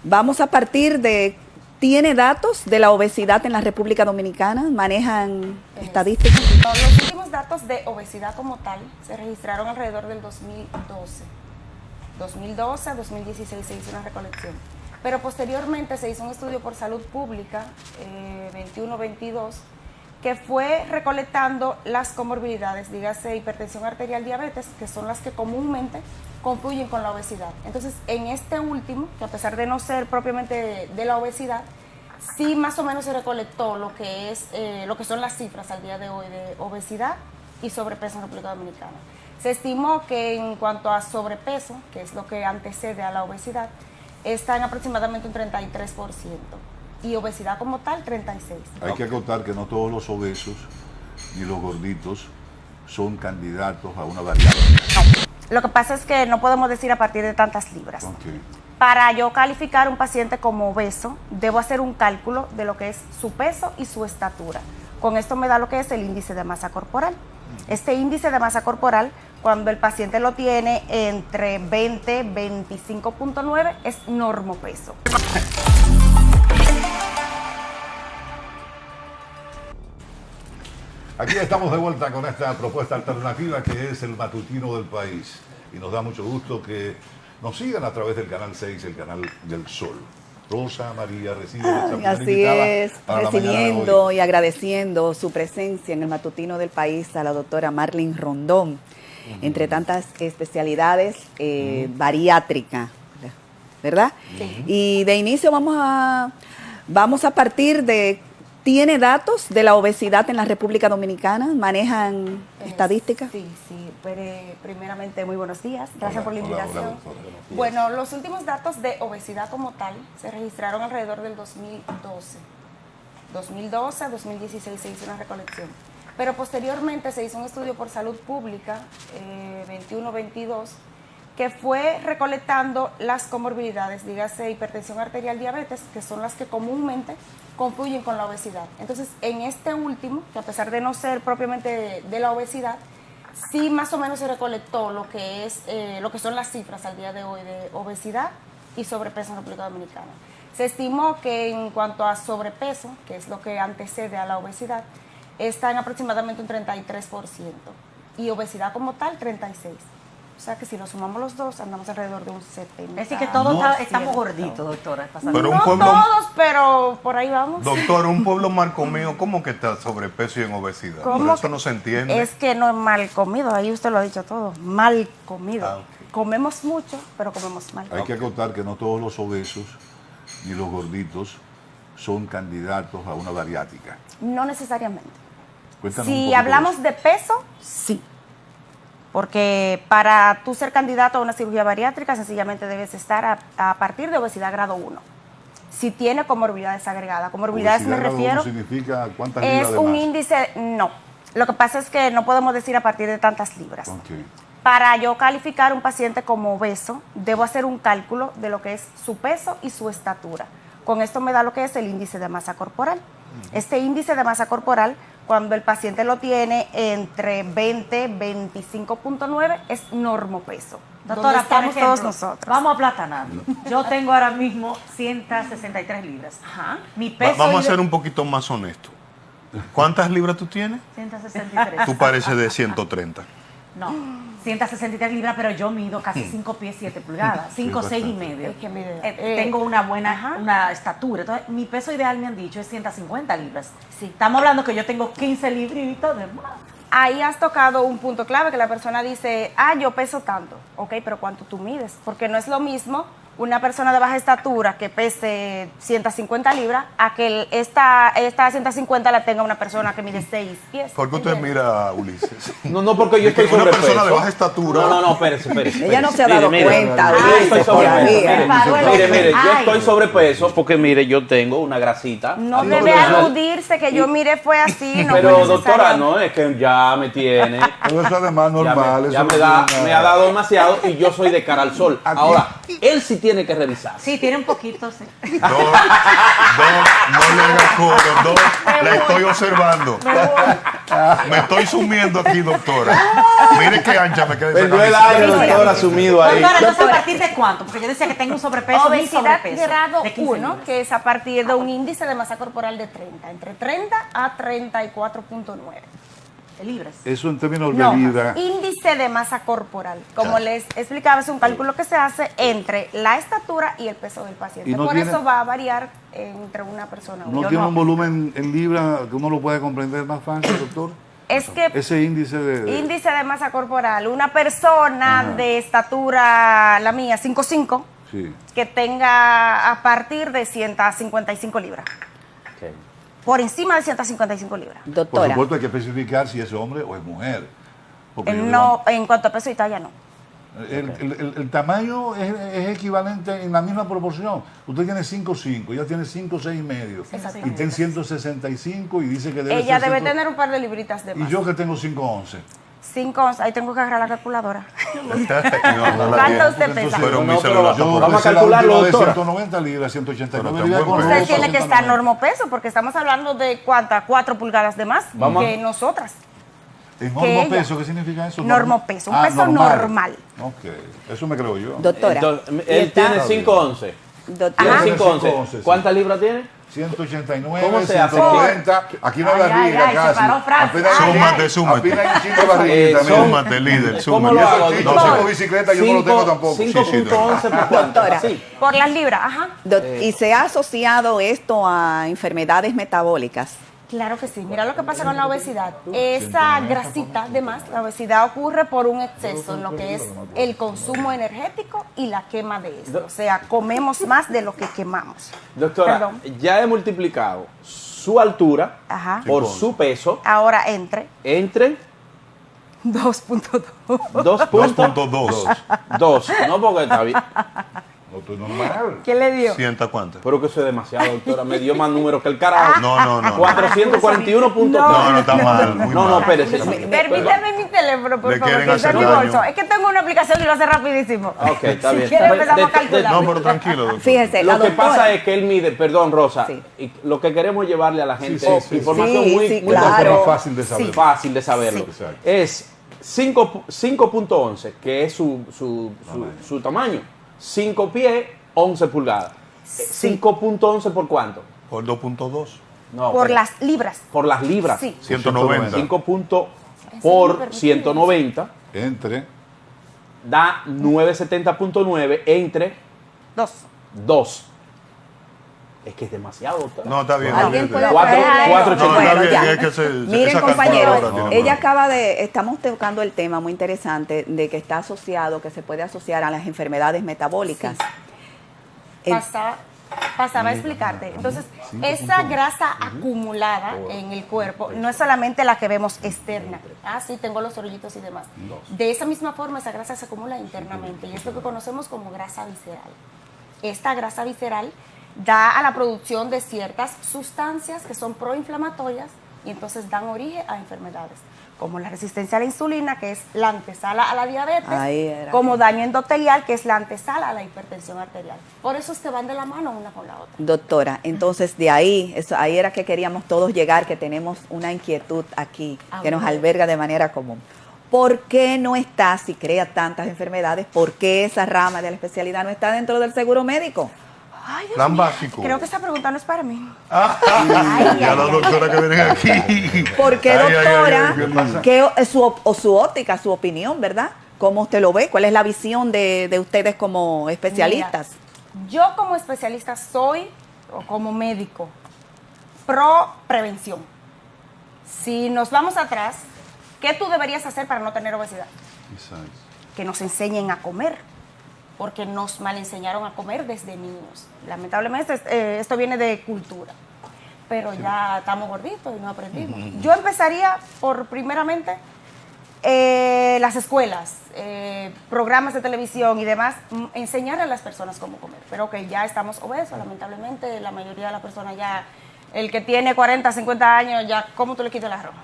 Vamos a partir de, ¿tiene datos de la obesidad en la República Dominicana? ¿Manejan estadísticas? Los últimos datos de obesidad como tal se registraron alrededor del 2012. 2012 a 2016 se hizo una recolección. Pero posteriormente se hizo un estudio por salud pública, 21-22, que fue recolectando las comorbilidades, dígase hipertensión arterial, diabetes, que son las que comúnmente confluyen con la obesidad. Entonces, en este último, que a pesar de no ser propiamente de la obesidad, sí más o menos se recolectó lo que son las cifras al día de hoy de obesidad y sobrepeso en República Dominicana. Se estimó que en cuanto a sobrepeso, que es lo que antecede a la obesidad, está en aproximadamente un 33%. Y obesidad como tal, 36%. Hay que acotar que no todos los obesos ni los gorditos son candidatos a una variable. No. Lo que pasa es que no podemos decir a partir de tantas libras. Okay. Para yo calificar a un paciente como obeso, debo hacer un cálculo de lo que es su peso y su estatura. Con esto me da lo que es el índice de masa corporal. Este índice de masa corporal, cuando el paciente lo tiene entre 20 y 25.9, es normopeso. Aquí estamos de vuelta con esta propuesta alternativa que es el matutino del país. Y nos da mucho gusto que nos sigan a través del canal 6, el canal del Sol. Rosa María recibe nuestra primera Así invitada es, para la mañana de recibiendo hoy. y agradeciendo su presencia en el matutino del país a la doctora Marlin Rondón, entre tantas especialidades bariátrica, ¿verdad? Sí. Y de inicio vamos a partir de, ¿tiene datos de la obesidad en la República Dominicana? ¿Manejan estadísticas? Sí. Pero, primeramente, muy buenos días. Gracias por la Hola, invitación. doctora. Bueno, los últimos datos de obesidad como tal se registraron alrededor del 2012. 2012 a 2016 se hizo una recolección. Pero posteriormente se hizo un estudio por salud pública, 21-22, que fue recolectando las comorbilidades, dígase hipertensión arterial, diabetes, que son las que comúnmente confluyen con la obesidad. Entonces, en este último, que a pesar de no ser propiamente de la obesidad, sí más o menos se recolectó lo que son las cifras al día de hoy de obesidad y sobrepeso en República Dominicana. Se estimó que en cuanto a sobrepeso, que es lo que antecede a la obesidad, está en aproximadamente un 33%. Y obesidad como tal, 36%. O sea que si nos sumamos los dos, andamos alrededor de un 70%. Es decir, que todos estamos gorditos, doctora. Pero No un pueblo, todos, pero por ahí vamos. doctor, un pueblo mal comido, ¿cómo que está sobrepeso y en obesidad? ¿Cómo Por eso que? no se entiende. Es que no es mal comido, ahí usted lo ha dicho todo, mal comido. Ah, ok. Comemos mucho, pero comemos mal. Hay que acotar que no todos los obesos ni los gorditos son candidatos a una bariátrica. No necesariamente. Cuéntanos un Si poquito hablamos de de peso, sí. Porque para tú ser candidato a una cirugía bariátrica, sencillamente debes estar a partir de obesidad grado 1. Si tiene comorbilidades agregadas. Comorbilidades me obesidad grado refiero, uno significa cuántas libras es de un más. índice, no. Lo que pasa es que no podemos decir a partir de tantas libras. Okay. Para yo calificar a un paciente como obeso, debo hacer un cálculo de lo que es su peso y su estatura. Con esto me da lo que es el índice de masa corporal. Este índice de masa corporal, cuando el paciente lo tiene entre 20 y 25.9, es normopeso. Doctora, estamos por ejemplo, todos nosotros. Vamos a aplatanar. Yo tengo ahora mismo 163 libras. Ajá. Mi peso Vamos a ser un poquito más honestos. ¿Cuántas libras tú tienes? 163. Tú pareces de 130. No, 163 libras, pero yo mido casi 5 pies 7 pulgadas, 5 6 y medio. Es que mide, Tengo una buena ajá. una estatura. Entonces, mi peso ideal me han dicho es 150 libras. Sí. Estamos hablando que yo tengo 15 libritos de más. Ahí has tocado un punto clave que la persona dice, yo peso tanto. Ok, pero ¿cuánto tú mides? Porque no es lo mismo una persona de baja estatura que pese 150 libras a que esta 150 la tenga una persona que mide 6 pies. ¿Por qué usted mira a Ulises? No, porque yo estoy Una sobrepeso. persona de baja estatura. No, espérese. Ella no se ha dado cuenta, Yo Ulises, estoy todavía. sobrepeso. Mire, yo Ay. estoy sobrepeso porque, mire, yo tengo una grasita. No Algo debe normal. aludirse que yo mire fue así. No Pero, fue doctora, necesario. no, es que ya me tiene. Pero eso además normal. Ya eso me no ha tiene dado nada. demasiado y yo soy de cara al sol. Ahora, él sí tiene que revisar. Sí, tiene un poquito, sí. Dos, no le hagas coro, dos, la estoy observando. Me estoy sumiendo aquí, doctora. Mire qué ancha me queda esa Perdió el camiseta. aire, doctor, asumido ahí. Doctora, entonces, ¿a partir de cuánto? Porque yo decía que tengo un sobrepeso, mi Obesidad sobrepeso. grado de 15 1, libras. que es a partir de un índice de masa corporal de 30, entre 30 a 34.9. De libras. Eso en términos No, de vida. índice de masa corporal. Como les explicaba, es un cálculo que se hace entre la estatura y el peso del paciente. Y no Por tiene- eso va a variar entre una persona u ¿No otra. tiene un volumen en libra que uno lo puede comprender más fácil, doctor? Es que Ese índice de... índice de masa corporal, una persona de estatura, la mía, 5'5", Sí. que tenga a partir de 155 libras. Ok. Por encima de 155 libras. Por Doctora, supuesto hay que especificar si es hombre o es mujer. Porque yo No, en cuanto a peso y talla, no. el tamaño es equivalente en la misma proporción. Usted tiene 5'5", ella tiene 5'6" y medio. Exactamente. Y tiene 165 y dice que debe Ella ser debe 100. tener un par de libritas de Y más. yo que tengo 5'11". 5, ahí tengo que agarrar la calculadora. No, no la ¿Cuánto tiene. usted pesa? Pero mi No, celular pero tampoco. vamos a pesé la calcularlo, última vez doctora. 190 libras, 189 Pero libras. tampoco- con Usted ropa, tiene que estar 190. normopeso, porque estamos hablando de ¿cuántas? 4 pulgadas de más Vamos a- que nosotras. ¿En que normopeso? ella. ¿Qué significa eso? Normopeso, un peso normal. Ok, eso me creo yo. doctora. Entonces, y él está- tiene 5'11". doctora, Tiene Ajá. 5'11". 5'11", sí. ¿Cuántas libras tiene? 189, ¿Cómo se hace? 190. Aquí no hay Ay, barriga ay, ay, casi. se paró Francia. Apenas hay- Súmate, súmate. apenas hay un chingo de barriguita, mira. son- Súmate, líder, ¿Cómo súmate. lo hago? Sí, doctor? no tengo bicicleta, yo no lo tengo tampoco. 5.11 por cuánto. Doctora. Sí. Por las libras, ajá. ¿Y se ha asociado esto a enfermedades metabólicas? Claro que sí. Mira lo que pasa con la obesidad. Esa grasita, además, la obesidad ocurre por un exceso en lo que es el consumo energético y la quema de esto. O sea, comemos más de lo que quemamos. Doctora, Perdón. ya he multiplicado su altura Ajá. por su peso Ahora entre entre 2.2. 2.2. 2.2. No, porque está bien. No, estoy normal. ¿Qué le dio? ¿Sienta cuánto? Pero que eso es demasiado, doctora. Me dio más números que el carajo. No, no. 441.3. No, está mal. Muy No, mal. espérese. Permítame mi teléfono, por Le favor, quieren que está en mi hacer bolso. daño. Es que tengo una aplicación y lo hace rapidísimo. Ok, está bien. quiere empezamos a calcular. No, pero tranquilo, doctor. Fíjese, la Lo que doctora, pasa es que él mide, perdón, Rosa, Sí. y lo que queremos llevarle a la gente sí, es sí. información Sí, muy, sí, muy claro. Más fácil de saber. fácil de saberlo. Sí. Exacto. Es 5.11, que es su tamaño. 5 pies, 11 pulgadas. 5.11 por cuánto? Por 2.2. No, Por pero- las libras. por las libras. Sí. 190. 5 puntos Eso por me permite 190 Entre. da 970.9 entre 2. Es que es demasiado, doctora. No, está bien. ¿alguien puede Cuatro- traer a cuatro esto? ochenta. Bueno, Está ya. bien, es que Miren, esa compañeros, calculadora tiene ella problema. acaba de, estamos tocando el tema muy interesante de que está asociado, que se puede asociar a las enfermedades metabólicas. El- Pasaba a explicarte. Entonces, esa grasa acumulada en el cuerpo no es solamente la que vemos externa. Ah, sí, tengo los orullitos y demás. De esa misma forma, esa grasa se acumula internamente y es lo que conocemos como grasa visceral. Esta grasa visceral da a la producción de ciertas sustancias que son proinflamatorias y entonces dan origen a enfermedades, como la resistencia a la insulina, que es la antesala a la diabetes, Ahí era. como daño endotelial, que es la antesala a la hipertensión arterial. Por eso es que van de la mano una con la otra. Doctora, entonces de ahí, ahí era que queríamos todos llegar, que tenemos una inquietud aquí, que nos alberga de manera común. ¿Por qué no está, si crea tantas enfermedades, por qué esa rama de la especialidad no está dentro del seguro médico? Ay, Dios Plan mío. básico. Creo que esa pregunta no es para mí. Ya la doctora que viene aquí. ¿Por qué, Ay, ay, ay, doctora? ay, ¿qué pasa? ¿Qué, su óptica, su opinión, ¿verdad? ¿Cómo usted lo ve? ¿Cuál es la visión de ustedes como especialistas? Mira, yo como especialista soy, o como médico, pro prevención. Si nos vamos atrás, ¿qué tú deberías hacer para no tener obesidad? Que nos enseñen a comer, porque nos mal enseñaron a comer desde niños. Lamentablemente esto viene de cultura, pero ya estamos gorditos y no aprendimos. Yo empezaría por, primeramente, las escuelas, programas de televisión y demás, enseñar a las personas cómo comer. Pero que ya estamos obesos, lamentablemente, la mayoría de las personas ya El que tiene 40, 50 años, ya, ¿cómo tú le quitas el arroz?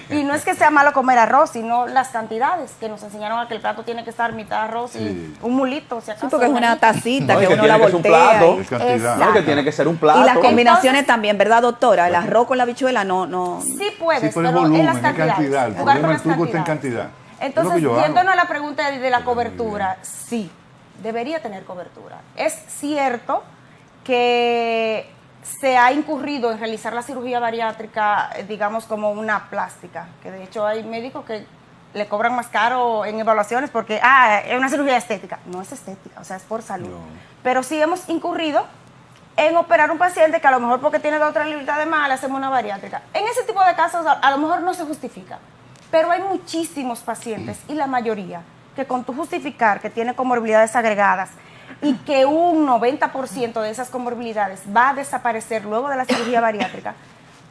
Y no es que sea malo comer arroz, sino las cantidades que nos enseñaron a que el plato tiene que estar mitad arroz y un mulito, si acaso. Sí, porque es una tacita No, que y que uno la tiene que ser un voltea. plato. Es cantidad. No, que tiene que ser un plato. Y las combinaciones Entonces- también, ¿verdad, doctora? El arroz con la habichuela no. Sí puedes, Sí, pero pero es volumen, en las es cantidades. cantidad. El Jugar problema con del las truco está en cantidades. cantidad. Entonces, Es lo que yo yéndonos hago. a la pregunta de la cobertura, sí, debería tener cobertura. Es cierto que se ha incurrido en realizar la cirugía bariátrica, digamos, como una plástica, que de hecho hay médicos que le cobran más caro en evaluaciones porque, es una cirugía estética. No es estética, o sea, es por salud. No. Pero sí hemos incurrido en operar un paciente que a lo mejor porque tiene otra libertad de más le hacemos una bariátrica. En ese tipo de casos a lo mejor no se justifica, pero hay muchísimos pacientes y la mayoría que con tu justificar que tiene comorbilidades agregadas y que un 90% de esas comorbilidades va a desaparecer luego de la cirugía bariátrica,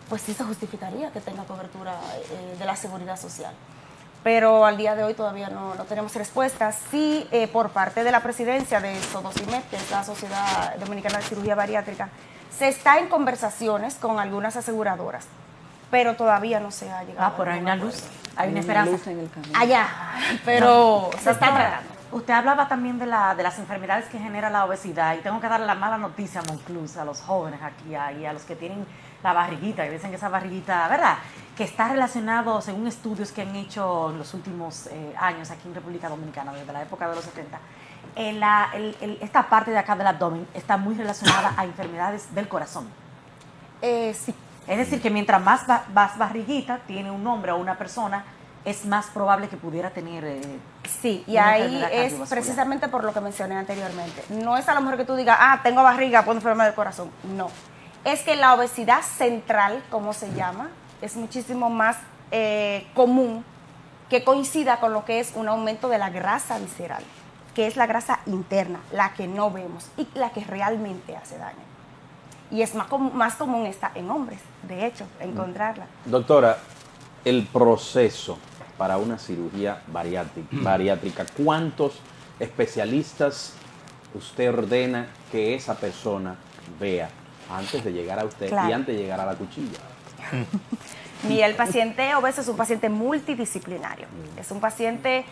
pues sí se justificaría que tenga cobertura de la seguridad social. Pero al día de hoy todavía no tenemos respuestas. Sí, por parte de la presidencia de SODOCIMED, que es la Sociedad Dominicana de Cirugía Bariátrica, se está en conversaciones con algunas aseguradoras, pero todavía no se ha llegado. Pero a hay ningún una acuerdo. luz, hay una esperanza. Luz en el camino. Allá, pero se está Doctora, tratando. usted hablaba también de las enfermedades que genera la obesidad y tengo que darle la mala noticia a Monclús, a los jóvenes aquí y a los que tienen la barriguita, que dicen que esa barriguita, ¿verdad? Que está relacionado, según estudios que han hecho en los últimos años aquí en República Dominicana, desde la época de los 70, esta parte de acá del abdomen está muy relacionada a enfermedades del corazón. Sí. Es decir, que mientras más barriguita tiene un hombre o una persona, es más probable que pudiera tener... Sí, y una ahí enfermedad es cardiovascular. precisamente por lo que mencioné anteriormente. No es a lo mejor que tú digas, tengo barriga, puedo enfermedad del corazón. No. Es que la obesidad central, como se llama, es muchísimo más común que coincida con lo que es un aumento de la grasa visceral, que es la grasa interna, la que no vemos y la que realmente hace daño. Y es más común está en hombres, de hecho, encontrarla. Doctora, el proceso para una cirugía bariátrica, ¿cuántos especialistas usted ordena que esa persona vea antes de llegar a usted Claro. y antes de llegar a la cuchilla? Mira, el paciente obeso es un paciente multidisciplinario. Es un paciente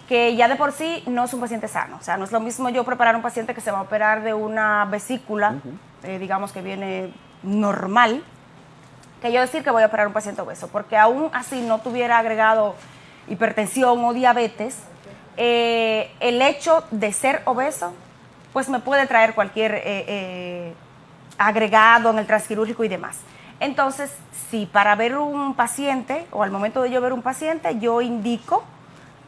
que ya de por sí no es un paciente sano. O sea, no es lo mismo yo preparar a un paciente que se va a operar de una vesícula, digamos que viene normal, que yo decir que voy a operar a un paciente obeso. Porque aún así no tuviera agregado hipertensión o diabetes, el hecho de ser obeso, pues me puede traer cualquier agregado en el transquirúrgico y demás. Entonces, si para ver un paciente o al momento de yo ver un paciente, yo indico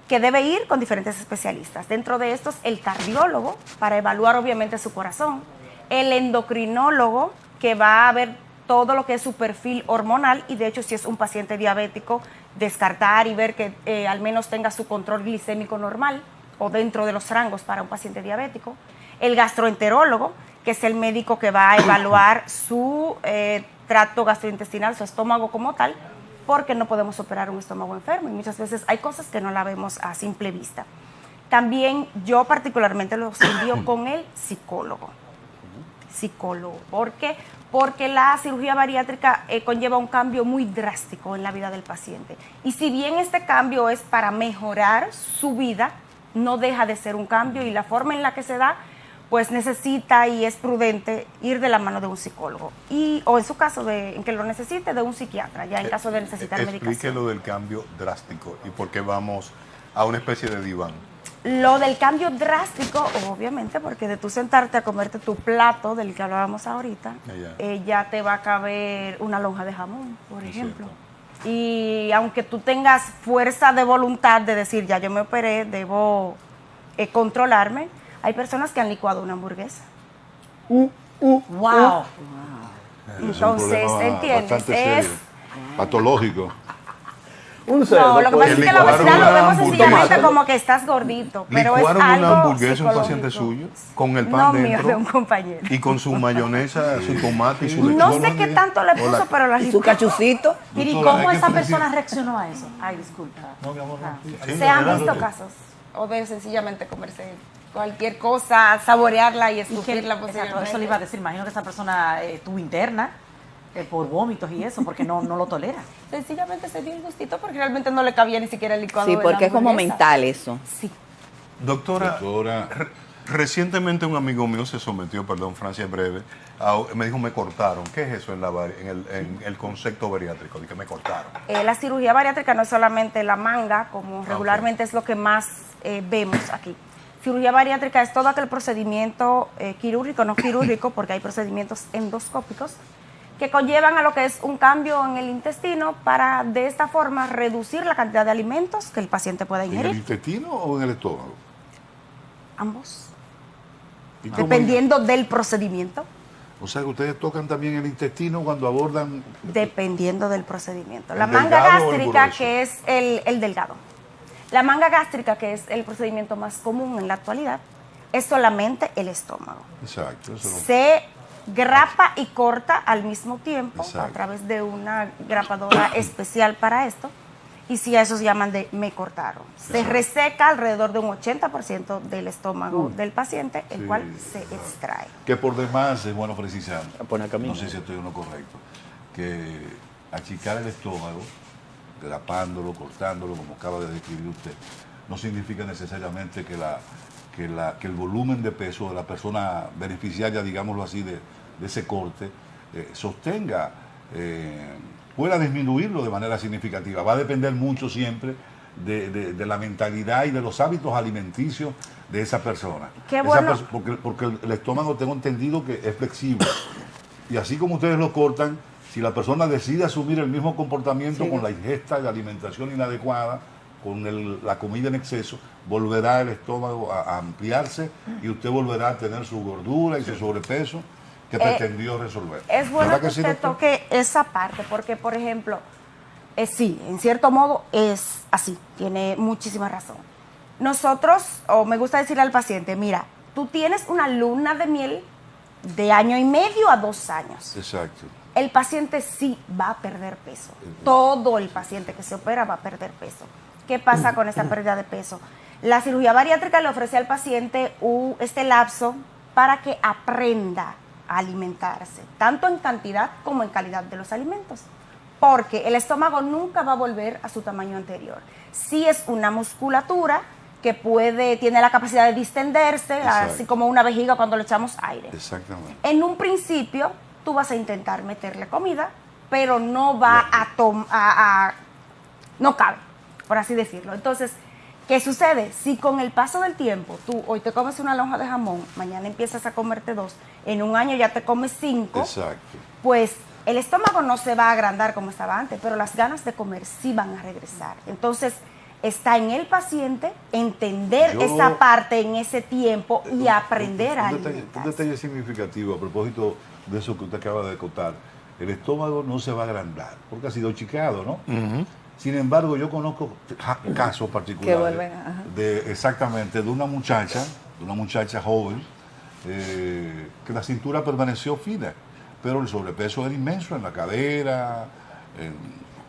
que debe ir con diferentes especialistas. Dentro de estos, el cardiólogo, para evaluar obviamente su corazón, el endocrinólogo, que va a ver todo lo que es su perfil hormonal y de hecho si es un paciente diabético, descartar y ver que al menos tenga su control glicémico normal o dentro de los rangos para un paciente diabético. El gastroenterólogo, que es el médico que va a evaluar su tracto gastrointestinal, su estómago como tal, porque no podemos operar un estómago enfermo y muchas veces hay cosas que no la vemos a simple vista. También yo particularmente los envío con el psicólogo. ¿Por qué? Porque la cirugía bariátrica conlleva un cambio muy drástico en la vida del paciente. Y si bien este cambio es para mejorar su vida, no deja de ser un cambio y la forma en la que se da, pues necesita y es prudente ir de la mano de un psicólogo. O en su caso, en que lo necesite, de un psiquiatra, ya en caso de necesitar medicación. Explíquelo del cambio drástico y por qué vamos a una especie de diván. Lo del cambio drástico, obviamente, porque de tú sentarte a comerte tu plato, del que hablábamos ahorita, ya te va a caber una lonja de jamón, por ejemplo. Y aunque tú tengas fuerza de voluntad de decir, ya yo me operé, debo controlarme, hay personas que han licuado una hamburguesa. ¡Wow! Entonces, ¿entiendes? Bastante serio, patológico. Un cerdo. No, lo que pasa es que la licuaron obesidad lo una vemos hamburguesa. sencillamente como que estás gordito, pero es ¿Licuaron algo una hamburguesa a un psicológico. paciente suyo con el pan No mío, dentro de un compañero. y con su mayonesa, su tomate y su No lechuga? sé qué tanto le puso, pero la Y su cachucito. Mire, ¿y Doctora, cómo hay que esa decir- persona reaccionó a eso? Ay, disculpa. No, mi amor, no. Sí, Se han adelante. visto casos, o de sencillamente comerse cualquier cosa, saborearla y Y que, escupirla exacto, posteriormente. eso le iba a decir, imagino que esa persona tuvo interna por vómitos y eso, porque no lo tolera. Sencillamente se dio el gustito porque realmente no le cabía ni siquiera el licuado Sí, de la porque es como hamburguesa. mental eso. Sí. Doctora, Doctora, recientemente un amigo mío se sometió, perdón, Francia en breve, me dijo, me cortaron. ¿Qué es eso en el concepto bariátrico? De que me cortaron. La cirugía bariátrica no es solamente la manga, como regularmente es lo que más vemos aquí. Cirugía bariátrica es todo aquel procedimiento quirúrgico, no quirúrgico, porque hay procedimientos endoscópicos que conllevan a lo que es un cambio en el intestino para de esta forma reducir la cantidad de alimentos que el paciente pueda ¿en el ingerir. intestino o en el estómago? Ambos. ¿Y cómo- Dependiendo del procedimiento. O sea, que ustedes tocan también el intestino cuando abordan... Dependiendo del procedimiento. La ¿El manga delgado o el gástrica, grueso? que es el delgado. La manga gástrica, que es el procedimiento más común en la actualidad, es solamente el estómago. Exacto, eso no... Se grapa y corta al mismo tiempo Exacto. a través de una grapadora especial para esto. Y si a eso se llaman de me cortaron. Se Exacto. reseca alrededor de un 80% del estómago del paciente, el Sí, cual se exacto. extrae. Que por demás es bueno precisar, Pone a camino. no sé si estoy en lo correcto, que achicar el estómago, grapándolo, cortándolo, como acaba de describir usted, no significa necesariamente que el volumen de peso de la persona beneficiaria, digámoslo así, de ese corte, sostenga, pueda disminuirlo de manera significativa. Va a depender mucho siempre de la mentalidad y de los hábitos alimenticios de esa persona. Qué Esa bueno. porque el estómago tengo entendido que es flexible. Y así como ustedes lo cortan, si la persona decide asumir el mismo comportamiento Sí. con la ingesta de alimentación inadecuada, con la comida en exceso, volverá el estómago a ampliarse y usted volverá a tener su gordura y su sobrepeso que pretendió resolver. Es bueno ¿Verdad que sí, usted doctor? toque esa parte, porque, por ejemplo, sí, en cierto modo es así, tiene muchísima razón. Nosotros, o me gusta decirle al paciente, mira, tú tienes una luna de miel de 1.5 a 2 años. Exacto. El paciente sí va a perder peso. Todo el paciente que se opera va a perder peso. ¿Qué pasa con esta pérdida de peso? La cirugía bariátrica le ofrece al paciente este lapso para que aprenda a alimentarse, tanto en cantidad como en calidad de los alimentos. Porque el estómago nunca va a volver a su tamaño anterior. Sí es una musculatura que tiene la capacidad de distenderse, Exacto. así como una vejiga cuando le echamos aire. Exactamente. En un principio, tú vas a intentar meterle comida, pero no va no cabe, por así decirlo. Entonces, ¿qué sucede? Si con el paso del tiempo, tú hoy te comes una lonja de jamón, mañana empiezas a comerte 2, en un año ya te comes 5, Exacto. pues el estómago no se va a agrandar como estaba antes, pero las ganas de comer sí van a regresar. Entonces, está en el paciente entender esa parte en ese tiempo y aprender a Un alimentarse. detalle significativo a propósito de eso que usted acaba de contar. El estómago no se va a agrandar porque ha sido achicado, ¿no? Sin embargo, yo conozco casos particulares Que vuelven, ajá. exactamente de una muchacha joven, que la cintura permaneció fina, pero el sobrepeso era inmenso en la cadera, en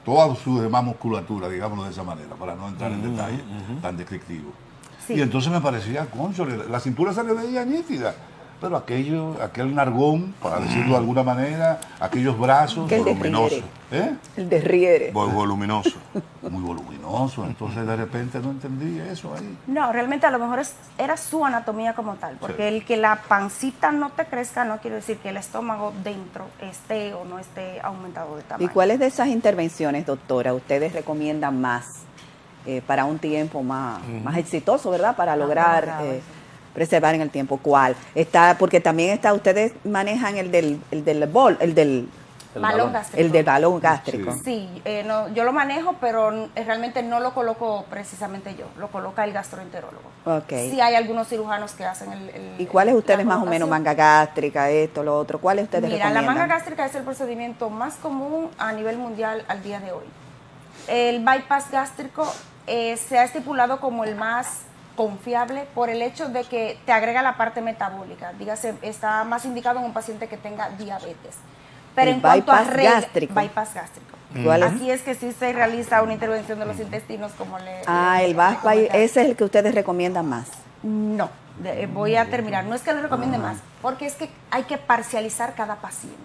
toda su demás musculatura, digámoslo de esa manera, para no entrar en detalles tan descriptivos. Sí. Y entonces me parecía, concho, la cintura se le veía nítida, pero aquel nargón, para decirlo de alguna manera, aquellos brazos Que el voluminosos, El derriere. Voluminoso. muy voluminosos, entonces de repente no entendí eso ahí. No, realmente a lo mejor era su anatomía como tal, porque el que la pancita no te crezca no quiere decir que el estómago dentro esté o no esté aumentado de ¿Y tamaño. cuáles de esas intervenciones, doctora, ustedes recomiendan más para un tiempo más exitoso, ¿verdad? Para lograr prolongado, sí. preservar en el tiempo. ¿Cuál? Porque también ustedes manejan el del Balón gástrico. el del balón gástrico. Sí, no, yo lo manejo, pero realmente no lo coloco precisamente yo, lo coloca el gastroenterólogo. Ok. Sí hay algunos cirujanos que hacen ¿Y cuáles ustedes la más o menos, colocación. manga gástrica, esto, lo otro? ¿Cuáles ustedes Mira, la recomiendan? manga gástrica es el procedimiento más común a nivel mundial al día de hoy. El bypass gástrico se ha estipulado como el más confiable por el hecho de que te agrega la parte metabólica. Dígase, está más indicado en un paciente que tenga diabetes. Pero El en cuanto a bypass gástrico. bypass gástrico. ¿Cuál es? Así es que sí se realiza una intervención de los intestinos como le... El le bypass, comenté. ese es el que ustedes recomiendan más. No. voy a terminar. No es que lo recomiende más, porque es que hay que parcializar cada paciente.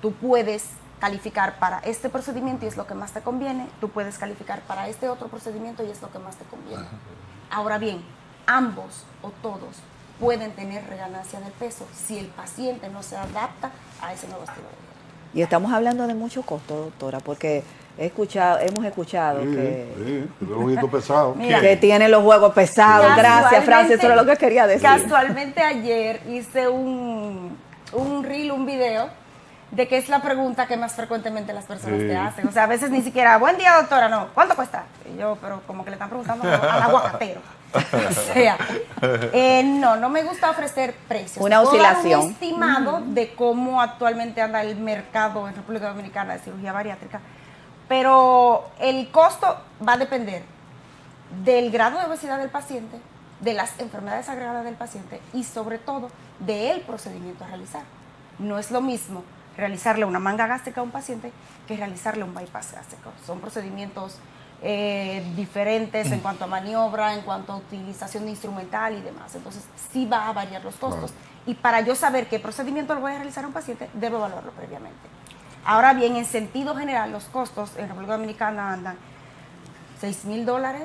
Tú puedes calificar para este procedimiento y es lo que más te conviene, tú puedes calificar para este otro procedimiento y es lo que más te conviene. Ahora bien, ambos o todos pueden tener reganancia del peso si el paciente no se adapta a ese nuevo estilo de vida. Y estamos hablando de mucho costo, doctora, porque hemos escuchado que los jueguitos pesados. Mira, que tiene los juegos pesados. Gracias, Francia, eso era lo que quería decir. Casualmente ayer hice un reel, un video, de qué es la pregunta que más frecuentemente las personas te hacen. O sea, a veces ni siquiera, buen día, doctora, no, ¿cuánto cuesta? Y yo, pero como que le están preguntando al aguacatero. O sea, no me gusta ofrecer precios. Una Puedo dar oscilación. un estimado de cómo actualmente anda el mercado en República Dominicana de cirugía bariátrica, pero el costo va a depender del grado de obesidad del paciente, de las enfermedades agregadas del paciente y sobre todo del procedimiento a realizar. No es lo mismo realizarle una manga gástrica a un paciente que realizarle un bypass gástrico. Son procedimientos diferentes en cuanto a maniobra, en cuanto a utilización de instrumental y demás. Entonces, sí va a variar los costos. Y para yo saber qué procedimiento le voy a realizar a un paciente, debo evaluarlo previamente. Ahora bien, en sentido general, los costos en República Dominicana andan $6,000,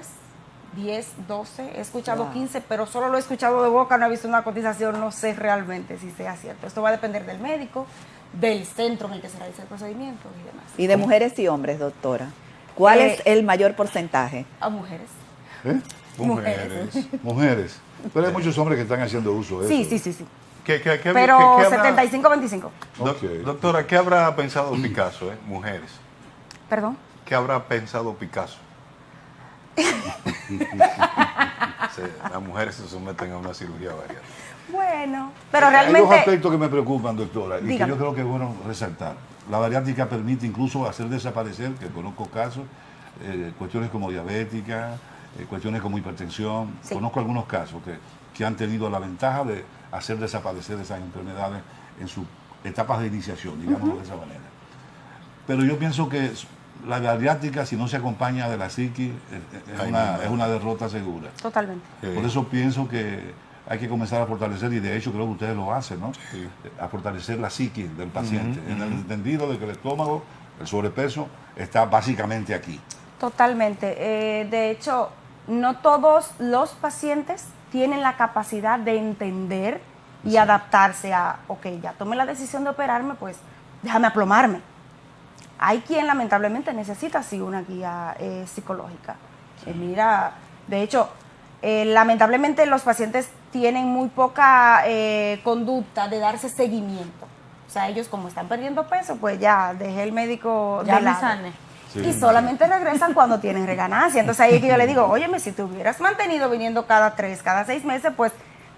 10, 12, he escuchado 15, pero solo lo he escuchado de boca, no he visto una cotización, no sé realmente si sea cierto. Esto va a depender del médico, del centro en el que se realiza el procedimiento y demás. Y de mujeres y hombres, doctora. ¿Cuál es el mayor porcentaje? A mujeres. Mujeres. Pero hay muchos hombres que están haciendo uso de Sí, eso. sí. ¿Qué Pero habrá- 75-25. Doctora, ¿qué habrá pensado Picasso, mujeres? Perdón. ¿Qué habrá pensado Picasso? Las mujeres se someten a una cirugía bariátrica. Bueno, pero Hay dos realmente... aspectos que me preocupan, doctora, y que Dígame. yo creo que es bueno resaltar. La bariátrica permite incluso hacer desaparecer, que conozco casos, cuestiones como diabética, cuestiones como hipertensión. Sí. Conozco algunos casos que han tenido la ventaja de hacer desaparecer esas enfermedades en sus etapas de iniciación, digamos de esa manera. Pero yo pienso que la bariátrica, si no se acompaña de la psiqui, es una derrota segura. Totalmente. Por eso pienso que hay que comenzar a fortalecer, y de hecho creo que ustedes lo hacen, ¿no? A fortalecer la psiqui del paciente, en el entendido de que el estómago, el sobrepeso, está básicamente aquí. Totalmente. De hecho, no todos los pacientes tienen la capacidad de entender y adaptarse a, ok, ya tomé la decisión de operarme, pues déjame aplomarme. Hay quien lamentablemente necesita sí una guía psicológica. Mira, de hecho, lamentablemente los pacientes tienen muy poca conducta de darse seguimiento. O sea, ellos como están perdiendo peso, pues ya dejé el médico Ya de me lado. sané. Y solamente regresan cuando tienen reganancia. Entonces ahí es que yo le digo, óyeme, si te hubieras mantenido viniendo cada 3, cada 6 meses, pues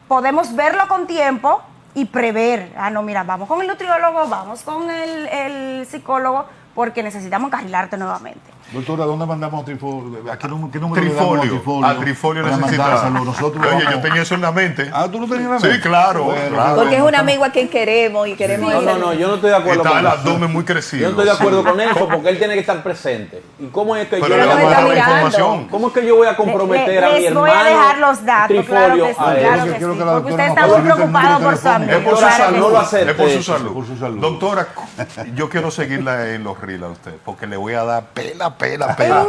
podemos verlo con tiempo y prever. Ah, no, mira, vamos con el nutriólogo, vamos con el psicólogo, porque necesitamos encarrilarte nuevamente. Doctora, ¿dónde mandamos Trifolio? ¿Qué número le damos Trifolio. A Trifolio para necesita. mandárselo? Nosotros Oye, vamos- yo tenía eso en la mente. Ah, ¿tú lo tenías en la Sí, mente? claro, claro. Porque es un amigo a quien queremos y queremos... No, yo no estoy de acuerdo Está con el eso. abdomen muy Yo crecido. no estoy de acuerdo con eso porque él tiene que estar presente. ¿Y cómo es que Pero yo le no vamos me a dar está la mirando. información. ¿Cómo es que yo voy a comprometer a mi Les hermano voy a dejar los datos, claro Trifolio que sí, a él? claro Yo que quiero sí, que la porque doctora usted nos está muy facilite el preocupado número por su amigo. Es por su Doctora, claro que no sí. lo acepte. Es por su eso. salud. Por su salud. Doctora, yo quiero seguirla en los reels a usted, porque le voy a dar pela. ¿En serio?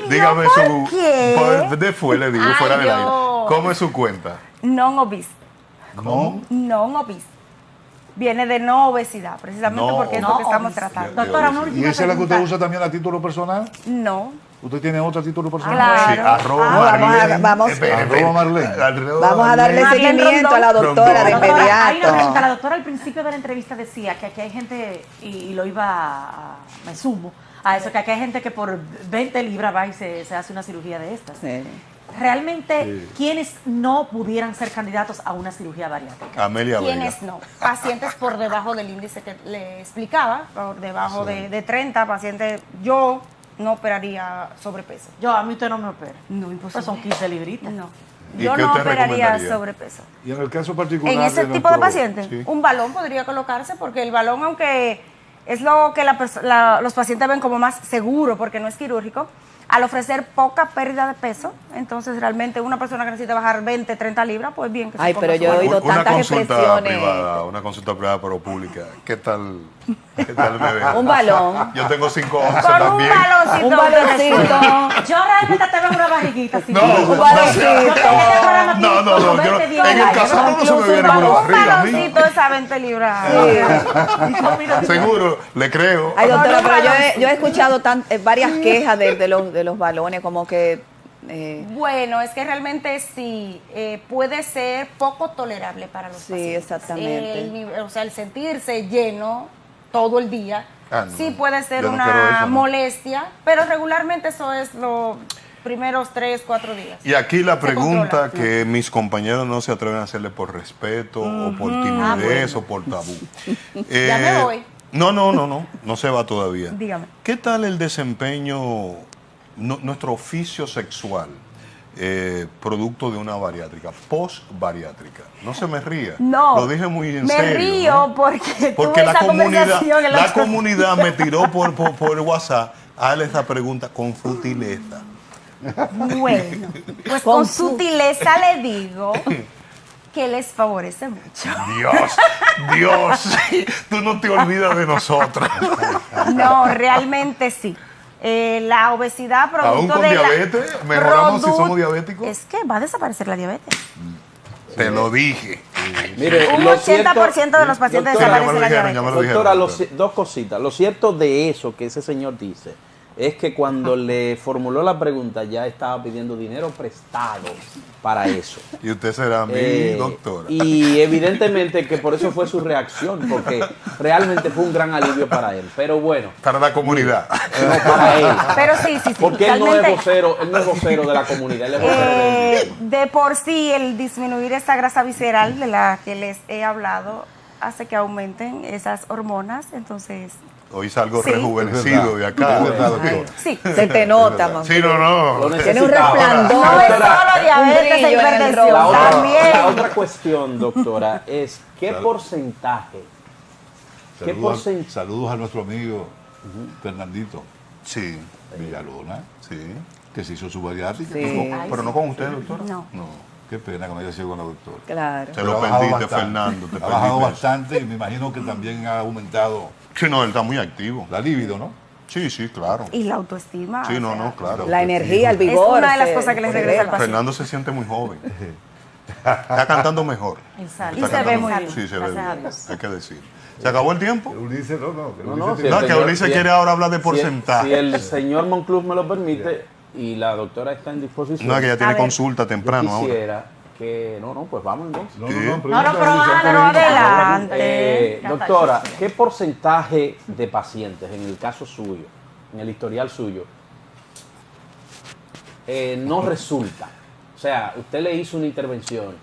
Dígame ¿Por su... qué? Después le digo, Ay, fuera del aire. Dios. ¿Cómo es su cuenta? Non-obese. ¿No? Non-obese. Viene de no obesidad, precisamente No porque es lo no que estamos obese. tratando. Doctora, una ¿Y última esa es la que usted pregunta. usa también a título personal? No. ¿Usted tiene otro título personal? Claro. Sí, arroba vamos a- Marlene. vamos- Arroba Marlene. Vamos a darle Marlene seguimiento a la Rondón. doctora de Rondón. Doctora, hay una pregunta. inmediato. La doctora al principio de la entrevista decía que aquí hay gente, y lo me sumo a eso, que aquí hay gente que por 20 libras va y se hace una cirugía de estas. Sí. Realmente, ¿quiénes no pudieran ser candidatos a una cirugía bariátrica? Amelia Vega. ¿Quiénes no? Pacientes por debajo del índice que le explicaba, por debajo de 30 pacientes. Yo no operaría sobrepeso. A mí usted no me opera. No, Pues imposible. son 15 libritas. No. ¿Y Yo qué no usted operaría recomendaría? sobrepeso. Y en el caso particular En ese de tipo de nuestro- pacientes, sí. un balón podría colocarse porque el balón, aunque es lo que los pacientes ven como más seguro porque no es quirúrgico, al ofrecer poca pérdida de peso, entonces realmente una persona que necesita bajar 20, 30 libras, pues bien que se Ay, ponga pero su yo he balón. oído Una tantas consulta expresiones. privada, una consulta privada pero pública. ¿Qué tal me ven? Un balón. Yo tengo 5 onzas Con un también. baloncito. Un baloncito. Yo realmente te veo una barriguita así. No, Un no, baloncito. no, yo, en el caso no se me viene una Un barriga a mí. baloncito de 20 libras. Seguro, le creo. Ay, doctora, Con un pero baloncito. yo he escuchado varias quejas de los balones, como que... Bueno, es que realmente sí, puede ser poco tolerable para los Sí, pacientes. exactamente. O sea, el sentirse lleno todo el día, Ah, no, sí puede ser yo no quiero una eso, no. molestia, pero regularmente eso es los primeros 3, 4 días. Y aquí la Se pregunta controla. que mis compañeros no se atreven a hacerle por respeto o por timidez o por tabú. Ya me voy. No se va todavía. Dígame. ¿Qué tal el desempeño, nuestro oficio sexual, producto de una bariátrica, post-bariátrica? No se me ría. No. Lo dije muy en me serio. río ¿no? porque Porque tuve esa conversación en la comunidad me tiró por WhatsApp a darle esa pregunta con sutileza. Bueno, pues con sutileza le digo que les favorece mucho. Dios, tú no te olvidas de nosotros. No, realmente sí. La obesidad ¿Aún producto con de diabetes? ¿Mejoramos si somos diabéticos? Es que va a desaparecer la diabetes. Te lo dije. Mire, Un lo 80% de los pacientes doctora, desaparecen la ya me diabetes. lo dijeron. Doctora, dos cositas. Lo cierto de eso que ese señor dice es que cuando le formuló la pregunta ya estaba pidiendo dinero prestado para eso. Y usted será mi Eh, doctora. Y evidentemente que por eso fue su reacción, porque realmente fue un gran alivio para él. Pero bueno, Para la comunidad. no para él. Pero sí, sí, sí. Porque él no es realmente, vocero de la comunidad, él es vocero de él. de por sí, el disminuir esa grasa visceral de la que les he hablado hace que aumenten esas hormonas. Entonces, Hoy salgo Sí. rejuvenecido de acá. Es verdad, doctor. sí. Se te nota, mamá. Sí, no. Lo Tiene un necesitaba. resplandor. No es Doctora, solo diabetes un e brillo en el hipertensión, rostro. La otra, también. la otra cuestión, doctora, es ¿qué Salud. porcentaje? ¿Qué porcentaje? Saludos a nuestro amigo Fernandito Sí, Villalona, sí. que se hizo su bariátrica. Sí. Pero no con usted, doctor. No. Qué pena que no haya sido con la doctora. Claro. Te lo Pero ha bajado perdiste, bastante. Fernando. Te Ha bajado perdiste. bastante y me imagino que también ha aumentado Sí, no, él está muy activo. la libido, ¿no? Sí, claro. Y la autoestima. Sí, o no, sea, no, claro. La energía, el vigor. una de las se- cosas que les se regresa al eleva. paciente. Fernando se siente muy joven. Está cantando mejor. Exacto. Y Está se ve cantando- muy bien. Sí, se ve Gracias a bien. Dios. Hay que decir. ¿Se acabó el tiempo? Ulises, no, que No, Ulises no, tiene- No, el que señor- Ulises si- quiere ahora hablar de Si el, porcentaje. si el señor Monclús me lo permite y la doctora está en disposición, No, que ya tiene ver. consulta yo temprano ahora. quisiera que... No, pues vamos entonces. No, Sí. No, no, pregunta, pero Ulises, pero adelante. Doctora, ¿qué porcentaje de pacientes, en el caso suyo, en el historial suyo, no resulta? O sea, usted le hizo una intervención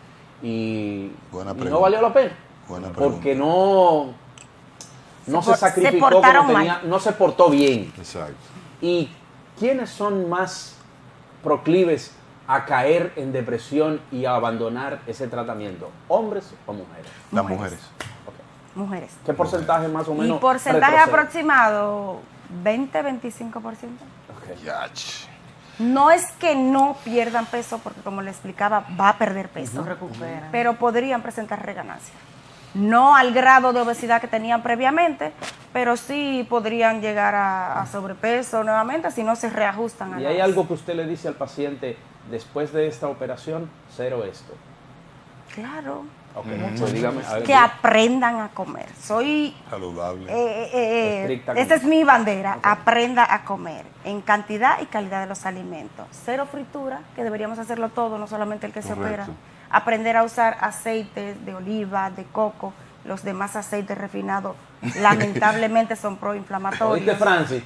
y, Buena y no pregunta. valió la pena. Buena pregunta. Porque no se Se sacrificó portaron como tenía, mal. no se portó bien. Exacto. ¿Y quiénes son más proclives a caer en depresión y a abandonar ese tratamiento? ¿Hombres o mujeres? Las Mujeres. mujeres. Mujeres. ¿Qué porcentaje más o Y menos? porcentaje retrocede? aproximado, 20-25%. Ok. Yach. No es que no pierdan peso, porque como le explicaba, va a perder peso. No recuperan. Pero podrían presentar reganancia. No al grado de obesidad que tenían previamente, pero sí podrían llegar a sobrepeso nuevamente si no se reajustan a ¿Y la hay vez. algo que usted le dice al paciente después de esta operación? Cero esto. Claro. Ok, pues dígame. A ver, Que aprendan a comer. Soy Saludable. Estricta esa es mi bandera, aprenda a comer en cantidad y calidad de los alimentos. Cero fritura, que deberíamos hacerlo todo, no solamente el que se opera. Correcto. Aprender a usar aceites de oliva, de coco, los demás aceites refinados lamentablemente son ¿Oíste, proinflamatorios. Francis?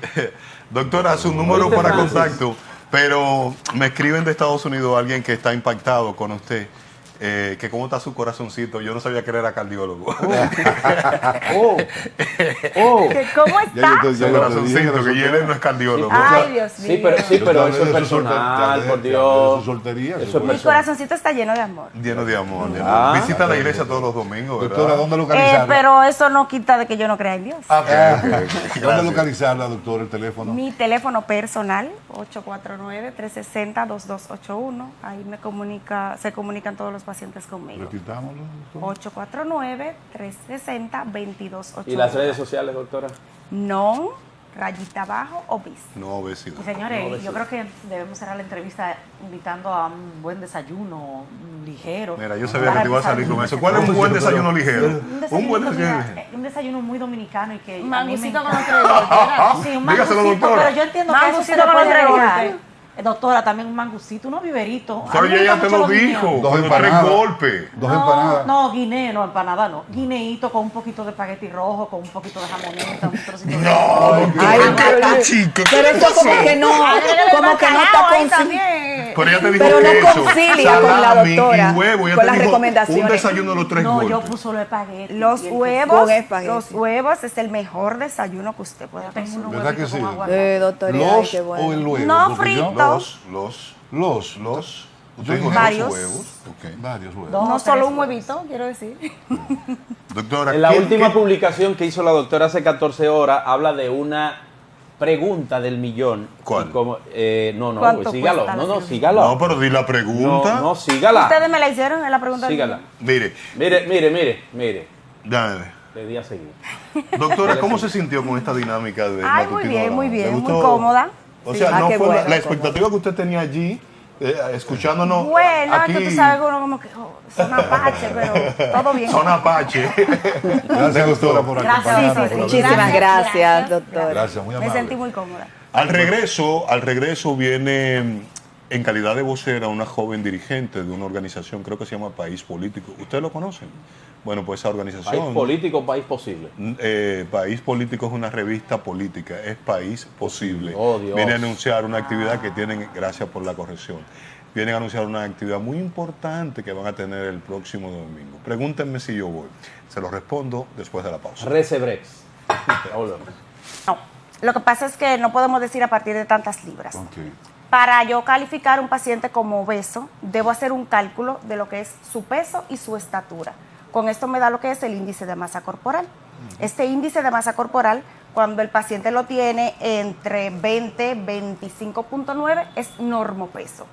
Doctora, su número ¿Oíste, para Francis? contacto, pero me escriben de Estados Unidos alguien que está impactado con usted. que cómo está su corazoncito. Yo no sabía que él era cardiólogo. Oh, oh. ¿Cómo Ya yo está? te- Su ya yo te corazoncito, dije, que resulta- Yelen no es cardiólogo. Ay, Dios mío. Sí, pero eso es Yo te hablé de personal, su por solter- te hablé Dios. de su soltería, Eso que es fue- Mi personal. corazoncito está lleno de amor. Lleno de amor. Ah. Visita la iglesia todos los domingos, ¿verdad? Doctora, ¿dónde localizarla? Pero eso no quita de que yo no crea en Dios. Ah, ok, ok, ok. ¿Dónde Gracias. localizarla, doctor, el teléfono? Mi teléfono personal, 849-360-2281. Ahí se comunican todos los pacientes conmigo. Repitámoslo, doctor. 849-360-2281. ¿Y las redes sociales, doctora? Non, rayita abajo, obis. No, obesidad. Y señores, yo creo que debemos cerrar la entrevista invitando a un buen desayuno ligero. Mira, yo sabía que te iba a salir con eso. ¿Cuál es un buen desayuno ligero? Un buen desayuno ligero. Un desayuno muy dominicano y que a mí me Mangucito con encanta. los tres golpes. Sí, un Dígaselo, mangucito, doctora. pero yo entiendo que a eso se Mangucito le con puede los tres agregar. golpes. Doctora, también un mangucito, unos viveritos. A Pero mí me ella gustan te lo mucho los dijo. guineos. Dos Con tres empanadas. golpes. Dos empanadas. No, guineo, no, empanada no. Guineíto con un poquito de espagueti rojo, con un poquito de jamoneta, un trocito de... Ay, pero, chica. pero eso como que no, como que no está Ahí consciente. también. Pero ella te dijo Pero no queso, concilia con la salami doctora, y huevo. Ella con te las dijo recomendaciones. un desayuno de los tres No, yo golpes. puso los espaguetis. Los y el huevos, Con espagueti. los huevos es el mejor desayuno que usted pueda queso. Tengo consumir. unos ¿Verdad que huevitos sí? con aguacate. Doctora, ay, ¿Los qué bueno. o el huevo? No Porque yo- frito. Los. Usted dijo Varios. los huevos. Ok. Varios huevos. Dos No o solo tres un huevos. huevito, quiero decir. Doctora, En la ¿qué- última qué- publicación que hizo la doctora hace 14 horas, habla de una pregunta del millón. ¿Cuál? Y como- no, ¿Cuánto sígalo. cuesta la No, cirugía? sígalo. No, pero di la pregunta. No, sígala. Ustedes me la hicieron en la pregunta. del Sígala. millón. Mire, Mire. dale. Le di a seguir. Doctora, ¿cómo se sintió con esta dinámica de Ay, muy matutino bien, de la muy hora? bien, ¿Le muy gustó? cómoda. O Sí. sea, Ah, no qué fue bueno, la expectativa que usted tenía allí, escuchándonos Bueno, aquí. es que tú sabes que uno como que son apache, pero todo bien. Son Apache. Gracias, doctora, por Gracias, acompañarnos. sí, sí, por la Muchísimas visita. gracias, doctora. Gracias, muy Me amable. sentí muy cómoda. Al regreso viene en calidad de vocera una joven dirigente de una organización, creo que se llama País Político. ¿Ustedes lo conocen? Bueno, pues esa organización... País político, país posible. País Político es una revista política, es País Posible. Oh, Dios. Viene a anunciar una actividad que tienen, gracias por la corrección, vienen a anunciar una actividad muy importante que van a tener el próximo domingo. Pregúntenme si yo voy. Se lo respondo después de la pausa. Recebrex. Ya volvemos. No, lo que pasa es que no podemos decir a partir de tantas libras. Ok. Para yo calificar un paciente como obeso, debo hacer un cálculo de lo que es su peso y su estatura. Con esto me da lo que es el índice de masa corporal. Este índice de masa corporal, cuando el paciente lo tiene entre 20 y 25.9, es normopeso.